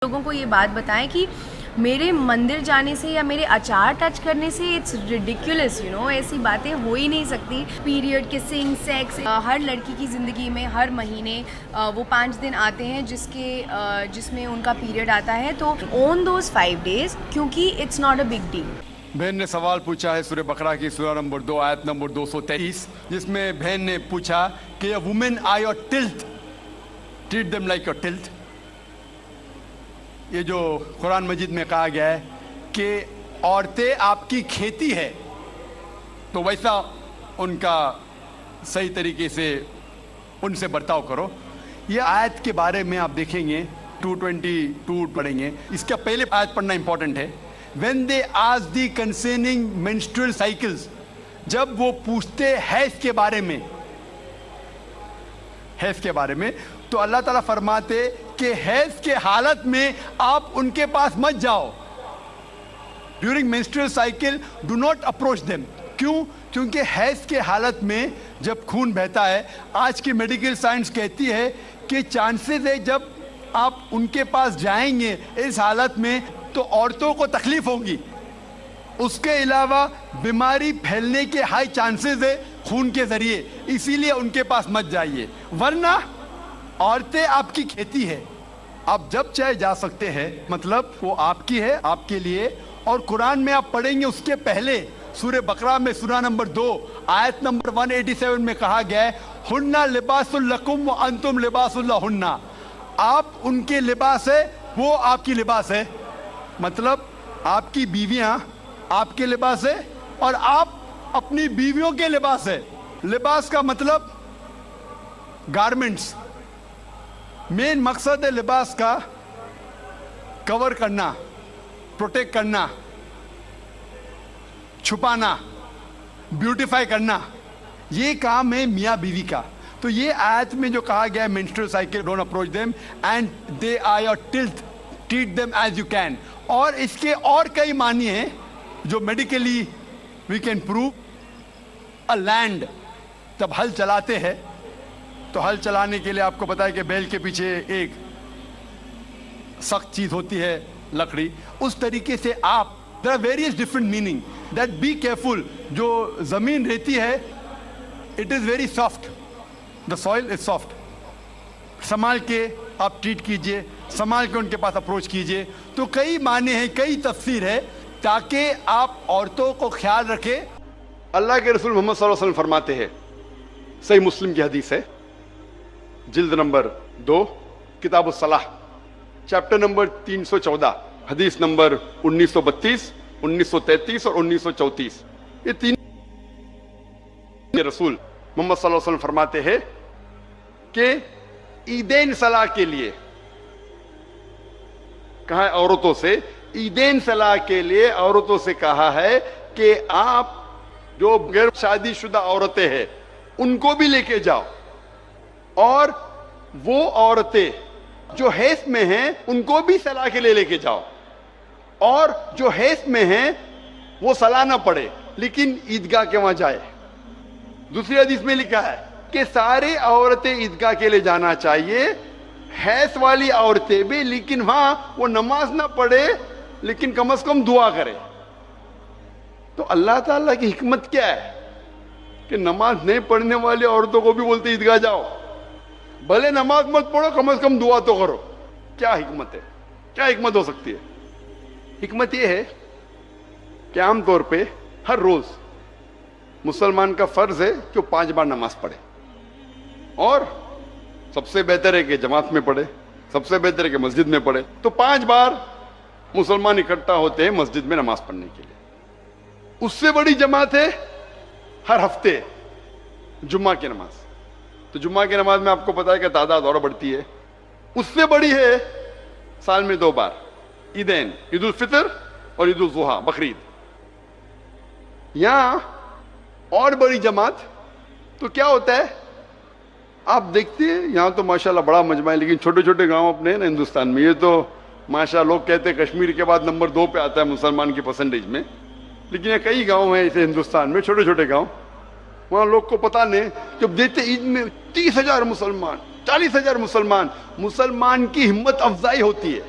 لوگوں کو یہ بات بتائیں کہ میرے مندر جانے سے یا میرے اچار ٹچ کرنے سے اٹس ریڈیکولس ایسی باتیں ہو ہی نہیں سکتی. پیریڈ, کسنگ, سیکس ہر لڑکی کی زندگی میں ہر مہینے وہ 5 دن آتے ہیں جس میں ان کا پیریڈ آتا ہے. تو اون دوز 5 days کیونکہ it's not a big deal. بہن نے سوال پوچھا ہے سورہ بقرہ کی سورہ نمبر 2 آیت نمبر 223 جس میں بہن نے پوچھا کہ women are your tilth, treat them like your tilth. یہ جو قرآن مجید میں کہا گیا ہے کہ عورتیں آپ کی کھیتی ہے تو ویسا ان کا صحیح طریقے سے ان سے برتاؤ کرو. یہ آیت کے بارے میں آپ دیکھیں گے 222 پڑھیں گے. اس کا پہلے آیت پڑھنا امپورٹنٹ ہے. when they ask the concerning menstrual cycles, جب وہ پوچھتے حیض کے بارے میں تو اللہ تعالیٰ فرماتے کہ حیض کے حالت میں آپ ان کے پاس مت جاؤ. During menstrual cycle do not approach them. کیوں؟ کیونکہ حیض کے حالت میں جب خون بہتا ہے, آج کی میڈیکل سائنس کہتی ہے کہ چانسز ہے جب آپ ان کے پاس جائیں گے اس حالت میں تو عورتوں کو تکلیف ہوگی. اس کے علاوہ بیماری پھیلنے کے ہائی چانسز ہے خون کے ذریعے, اسی لیے ان کے پاس مت جائیے. ورنہ عورتیں آپ کی کھیتی ہے, آپ جب چاہے جا سکتے ہیں, مطلب وہ آپ کی ہے, آپ کے لیے. اور قرآن میں آپ پڑھیں گے اس کے پہلے سورہ بقرہ میں سورہ نمبر 2 آیت نمبر 187 میں کہا گیا ہے ہن لباس لکم وانتم لباس لہن. آپ ان کے لباس ہے, وہ آپ کی لباس ہے. مطلب آپ کی بیویاں آپ کے لباس ہے اور آپ اپنی بیویوں کے لباس ہے. لباس کا مطلب گارمنٹس. مین مقصد ہے لباس کا کور کرنا, پروٹیکٹ کرنا, چھپانا, بیوٹیفائی کرنا. یہ کام ہے میاں بیوی کا. تو یہ آیت میں جو کہا گیا ہے menstrual cycle don't approach them and they are your tilth, treat them as you can. اور اس کے اور کئی معنی ہیں جو medically we can prove. a land, جب ہل چلاتے ہیں تو ہل چلانے کے لیے آپ کو پتا ہے کہ بیل کے پیچھے ایک سخت چیز ہوتی ہے, لکڑی. اس طریقے سے آپ there are various different meaning that be careful. جو زمین رہتی ہے it is very soft, the soil is soft. سنبھال کے آپ ٹریٹ کیجئے, سنبھال کے ان کے پاس اپروچ کیجئے. تو کئی معنی ہیں, کئی تفسیر ہے تاکہ آپ عورتوں کو خیال رکھیں. اللہ کے رسول محمد صلی اللہ علیہ وسلم فرماتے ہیں, صحیح مسلم کی حدیث ہے, جلد نمبر 2 کتاب الصلاح چیپٹر نمبر 314 حدیث نمبر 1932, 1933 اور 1934. یہ تین رسول محمد صلی اللہ علیہ وسلم فرماتے ہیں کہ عیدین صلاح کے لیے کہا ہے عورتوں سے, عیدین صلاح کے لیے عورتوں سے کہا ہے کہ آپ جو غیر شادی شدہ عورتیں ہیں ان کو بھی لے کے جاؤ, اور وہ عورتیں جو حیض میں ہیں ان کو بھی صلاح کے لیے لے کے جاؤ, اور جو حیض میں ہیں وہ صلاح نہ پڑے لیکن عیدگاہ کے وہاں جائے. دوسری حدیث میں لکھا ہے کہ سارے عورتیں عیدگاہ کے لیے جانا چاہیے, حیض والی عورتیں بھی, لیکن وہاں وہ نماز نہ پڑھے لیکن کم از کم دعا کرے. تو اللہ تعالیٰ کی حکمت کیا ہے کہ نماز نہیں پڑھنے والی عورتوں کو بھی بولتے عیدگاہ جاؤ, بھلے نماز مت پڑھو کم از کم دعا تو کرو. کیا حکمت ہے, کیا حکمت ہو سکتی ہے؟ حکمت یہ ہے کہ عام طور پہ ہر روز مسلمان کا فرض ہے کہ وہ 5 بار نماز پڑھے, اور سب سے بہتر ہے کہ جماعت میں پڑھے, سب سے بہتر ہے کہ مسجد میں پڑھے. تو 5 بار مسلمان اکٹھا ہوتے ہیں مسجد میں نماز پڑھنے کے لیے. اس سے بڑی جماعت ہے ہر ہفتے جمعہ کی نماز. تو جمعہ کی نماز میں آپ کو پتا ہے کہ تعداد اور بڑھتی ہے. اس سے بڑی ہے سال میں 2 بار عیدین, عید الفطر اور عید الاضحیٰ, بقرعید. یہاں اور بڑی جماعت تو کیا ہوتا ہے آپ دیکھتے ہیں, یہاں تو ماشاءاللہ بڑا مجمع ہے, لیکن چھوٹے چھوٹے گاؤں اپنے نا ہندوستان میں, یہ تو ماشاءاللہ لوگ کہتے ہیں کشمیر کے بعد نمبر 2 پہ آتا ہے مسلمان کی پرسنٹیج میں, لیکن یہ کئی گاؤں ہیں اسے ہندوستان میں, چھوٹے چھوٹے گاؤں, وہاں لوگ کو پتہ نہیں. جب دیکھتے عید میں 30,000 مسلمان, 40,000 مسلمان کی ہمت افزائی ہوتی ہے.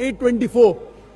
824,